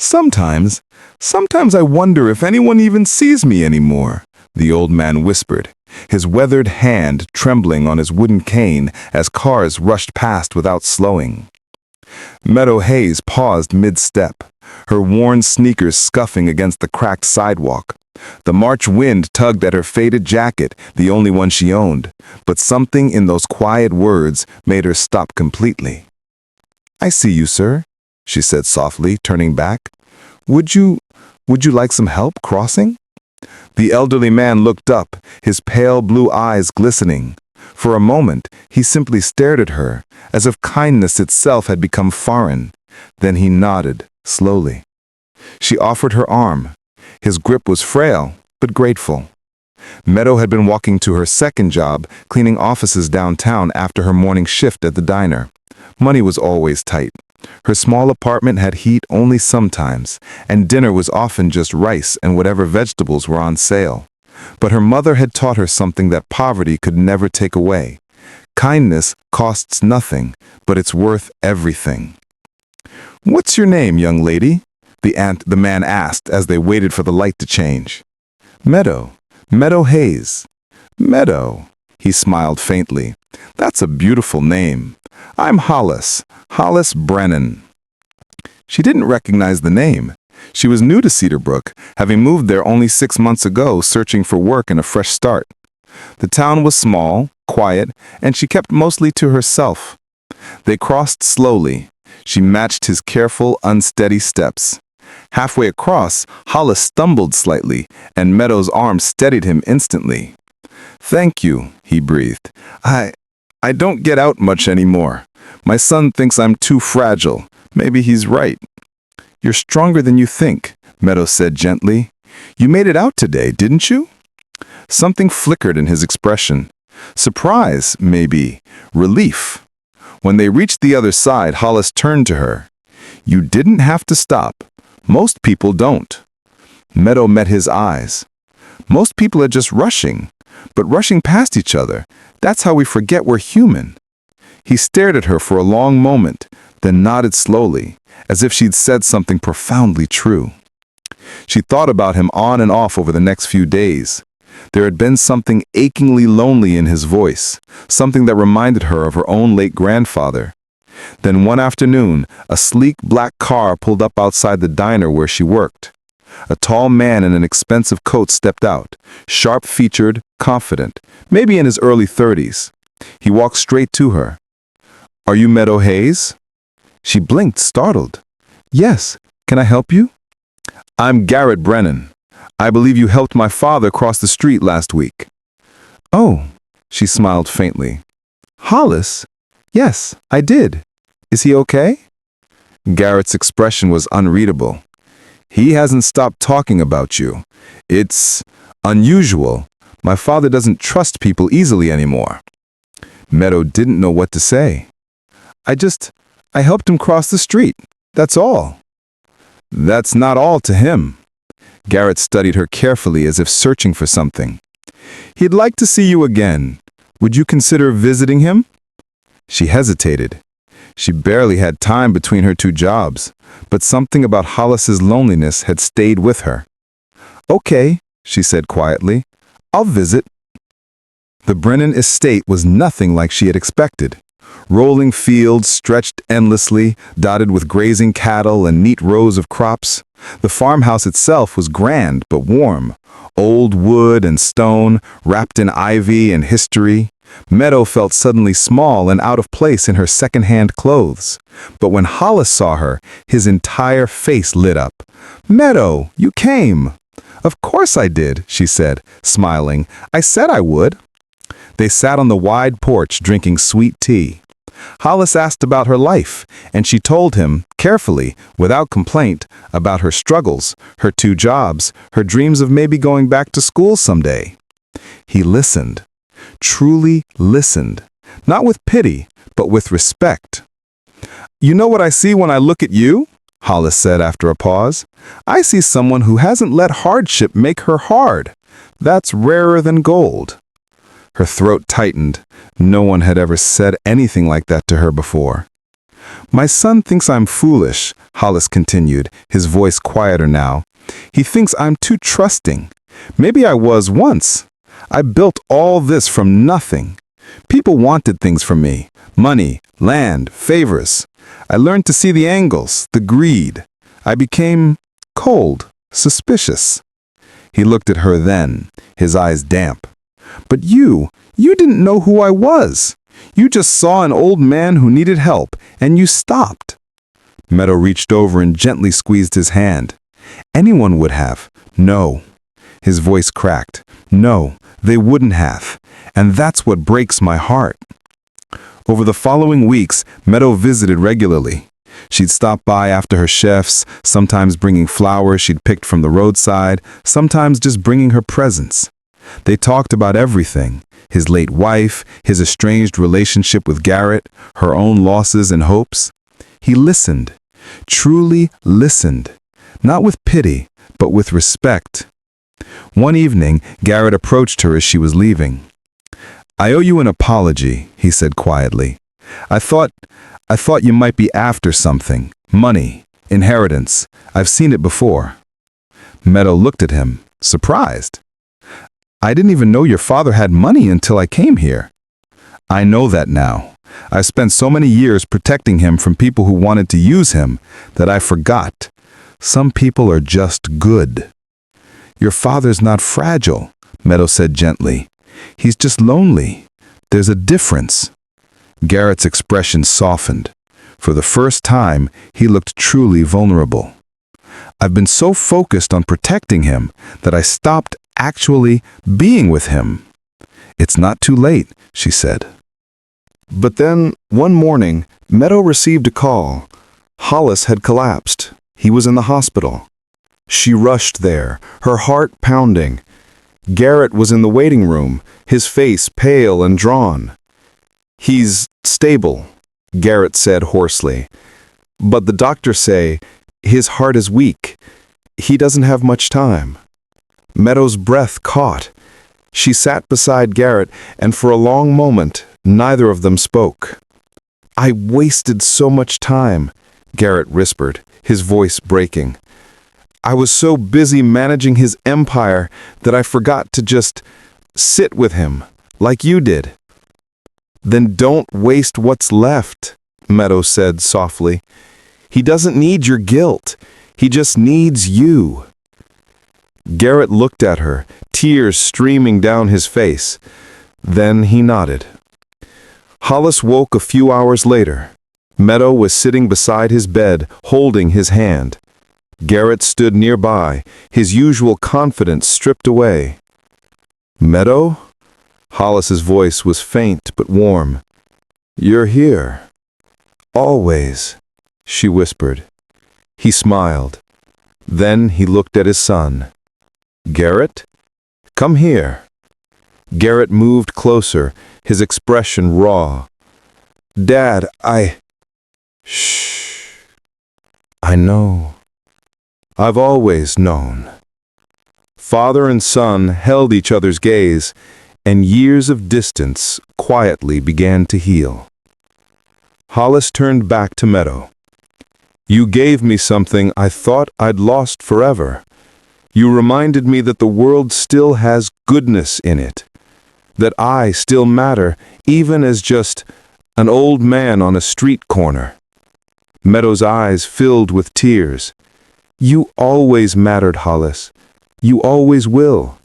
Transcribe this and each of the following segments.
Sometimes I wonder if anyone even sees me anymore, the old man whispered, his weathered hand trembling on his wooden cane as cars rushed past without slowing. Meadow Hayes paused mid-step, her worn sneakers scuffing against the cracked sidewalk. The March wind tugged at her faded jacket, the only one she owned, but something in those quiet words made her stop completely. "I see you, sir," she said softly, turning back. Would you like some help crossing?" The elderly man looked up, his pale blue eyes glistening. For a moment, he simply stared at her, as if kindness itself had become foreign. Then he nodded, slowly. She offered her arm. His grip was frail, but grateful. Meadow had been walking to her second job, cleaning offices downtown after her morning shift at the diner. Money was always tight. Her small apartment had heat only sometimes, and dinner was often just rice and whatever vegetables were on sale. But her mother had taught her something that poverty could never take away. Kindness costs nothing, but it's worth everything. "What's your name, young lady?" the man asked as they waited for the light to change. Meadow Hayes." "Meadow," he smiled faintly. "That's a beautiful name. I'm Hollis Brennan." She didn't recognize the name. She was new to Cedarbrook, having moved there only 6 months ago, searching for work and a fresh start. The town was small, quiet, and she kept mostly to herself. They crossed slowly. She matched his careful, unsteady steps. Halfway across, Hollis stumbled slightly, and Meadow's arm steadied him instantly. "Thank you," he breathed. I don't get out much anymore. My son thinks I'm too fragile. Maybe he's right." "You're stronger than you think," Meadow said gently. "You made it out today, didn't you?" Something flickered in his expression. Surprise, maybe. Relief. When they reached the other side, Hollis turned to her. "You didn't have to stop. Most people don't." Meadow met his eyes. "Most people are just rushing, but rushing past each other. That's how we forget we're human." He stared at her for a long moment, then nodded slowly, as if she'd said something profoundly true. She thought about him on and off over the next few days. There had been something achingly lonely in his voice, something that reminded her of her own late grandfather. Then one afternoon, a sleek black car pulled up outside the diner where she worked. A tall man in an expensive coat stepped out, sharp-featured, confident, maybe in his early 30s. He walked straight to her. "Are you Meadow Hayes?" She blinked, startled. "Yes, can I help you?" "I'm Garrett Brennan. I believe you helped my father cross the street last week." "Oh," she smiled faintly. "Hollis? Yes, I did. Is he okay?" Garrett's expression was unreadable. "He hasn't stopped talking about you. It's unusual. My father doesn't trust people easily anymore." Meadow didn't know what to say. I helped him cross the street. That's all." "That's not all to him." Garrett studied her carefully as if searching for something. "He'd like to see you again. Would you consider visiting him?" She hesitated. She barely had time between her 2 jobs, but something about Hollis's loneliness had stayed with her. "Okay," she said quietly. "I'll visit." The Brennan estate was nothing like she had expected. Rolling fields stretched endlessly, dotted with grazing cattle and neat rows of crops. The farmhouse itself was grand but warm. Old wood and stone, wrapped in ivy and history. Meadow felt suddenly small and out of place in her second-hand clothes. But when Hollis saw her, his entire face lit up. "Meadow, you came!" "Of course I did," she said, smiling. "I said I would." They sat on the wide porch drinking sweet tea. Hollis asked about her life, and she told him, carefully, without complaint, about her struggles, her 2 jobs, her dreams of maybe going back to school someday. He listened, truly listened, not with pity, but with respect. "You know what I see when I look at you?" Hollis said after a pause. "I see someone who hasn't let hardship make her hard. That's rarer than gold." Her throat tightened. No one had ever said anything like that to her before. My son thinks I'm foolish, Hollis continued, his voice quieter now. He thinks I'm too trusting. Maybe I was once. I built all this from nothing. People wanted things from me: money, land, favors. I learned to see the angles, the greed. I became cold, suspicious. He looked at her then, his eyes damp. But you didn't know who I was. You just saw an old man who needed help, and you stopped. Meadow reached over and gently squeezed his hand. Anyone would have. No. His voice cracked. No, they wouldn't have. And that's what breaks my heart. Over the following weeks, Meadow visited regularly. She'd stop by after her shifts, sometimes bringing flowers she'd picked from the roadside, sometimes just bringing her presents. They talked about everything: his late wife, his estranged relationship with Garrett, her own losses and hopes. He listened, truly listened, not with pity, but with respect. One evening, Garrett approached her as she was leaving. "I owe you an apology," he said quietly. I thought you might be after something. Money, inheritance. I've seen it before." Meadow looked at him, surprised. "I didn't even know your father had money until I came here." "I know that now. I've spent so many years protecting him from people who wanted to use him that I forgot. Some people are just good." "Your father's not fragile," Meadow said gently. "He's just lonely. There's a difference." Garrett's expression softened. For the first time, he looked truly vulnerable. "I've been so focused on protecting him that I stopped actually being with him." "It's not too late," she said. But then, one morning, Meadow received a call. Hollis had collapsed. He was in the hospital. She rushed there, her heart pounding. Garrett was in the waiting room, his face pale and drawn. "He's stable," Garrett said hoarsely. "But the doctors say his heart is weak. He doesn't have much time." Meadow's breath caught. She sat beside Garrett, and for a long moment, neither of them spoke. "I wasted so much time," Garrett whispered, his voice breaking. "I was so busy managing his empire that I forgot to just sit with him, like you did." "Then don't waste what's left," Meadow said softly. "He doesn't need your guilt. He just needs you." Garrett looked at her, tears streaming down his face. Then he nodded. Hollis woke a few hours later. Meadow was sitting beside his bed, holding his hand. Garrett stood nearby, his usual confidence stripped away. "Meadow?" Hollis's voice was faint but warm. "You're here." "Always," she whispered. He smiled. Then he looked at his son. "Garrett? Come here." Garrett moved closer, his expression raw. "Dad, Shh. I know. I've always known." Father and son held each other's gaze, and years of distance quietly began to heal. Hollis turned back to Meadow. "You gave me something I thought I'd lost forever. You reminded me that the world still has goodness in it, that I still matter, even as just an old man on a street corner." Meadow's eyes filled with tears. "You always mattered, Hollis. You always will."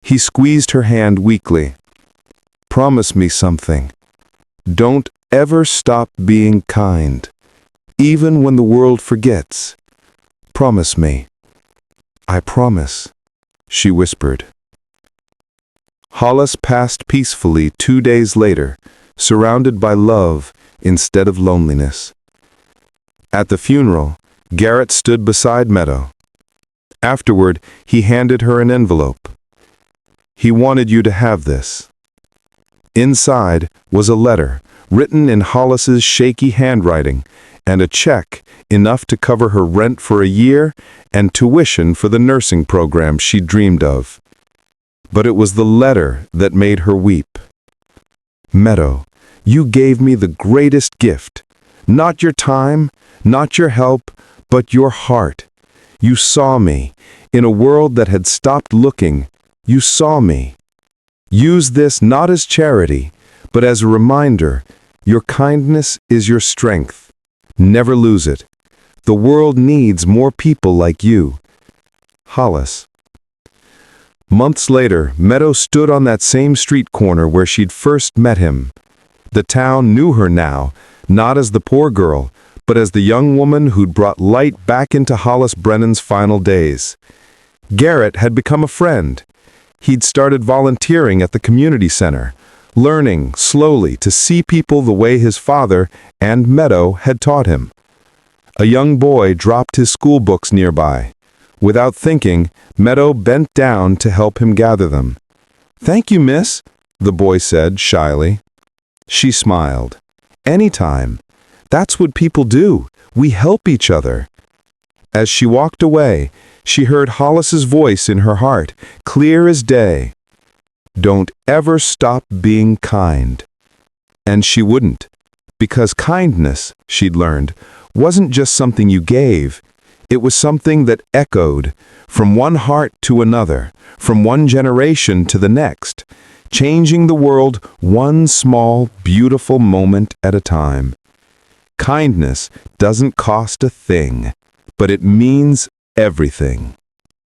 He squeezed her hand weakly. "Promise me something. Don't ever stop being kind, even when the world forgets. Promise me." "I promise," she whispered. Hollis passed peacefully 2 days later, surrounded by love instead of loneliness. At the funeral, Garrett stood beside Meadow. Afterward, he handed her an envelope. "He wanted you to have this." Inside was a letter, written in Hollis's shaky handwriting, and a check enough to cover her rent for a year and tuition for the nursing program she dreamed of. But it was the letter that made her weep. "Meadow, you gave me the greatest gift. Not your time, not your help, but your heart. You saw me. In a world that had stopped looking, you saw me. Use this not as charity, but as a reminder. Your kindness is your strength. Never lose it. The world needs more people like you. Hollis. Months later, Meadow stood on that same street corner where she'd first met him. The town knew her now, not as the poor girl, but as the young woman who'd brought light back into Hollis Brennan's final days. Garrett had become a friend. He'd started volunteering at the community center, learning slowly to see people the way his father and Meadow had taught him. A young boy dropped his school books nearby. Without thinking, Meadow bent down to help him gather them. "Thank you, miss," the boy said shyly. She smiled. "Anytime. That's what people do. We help each other." As she walked away, she heard Hollis's voice in her heart, clear as day. "Don't ever stop being kind." And she wouldn't, because kindness, she'd learned, wasn't just something you gave. It was something that echoed from one heart to another, from one generation to the next, changing the world one small, beautiful moment at a time. Kindness doesn't cost a thing, but it means everything.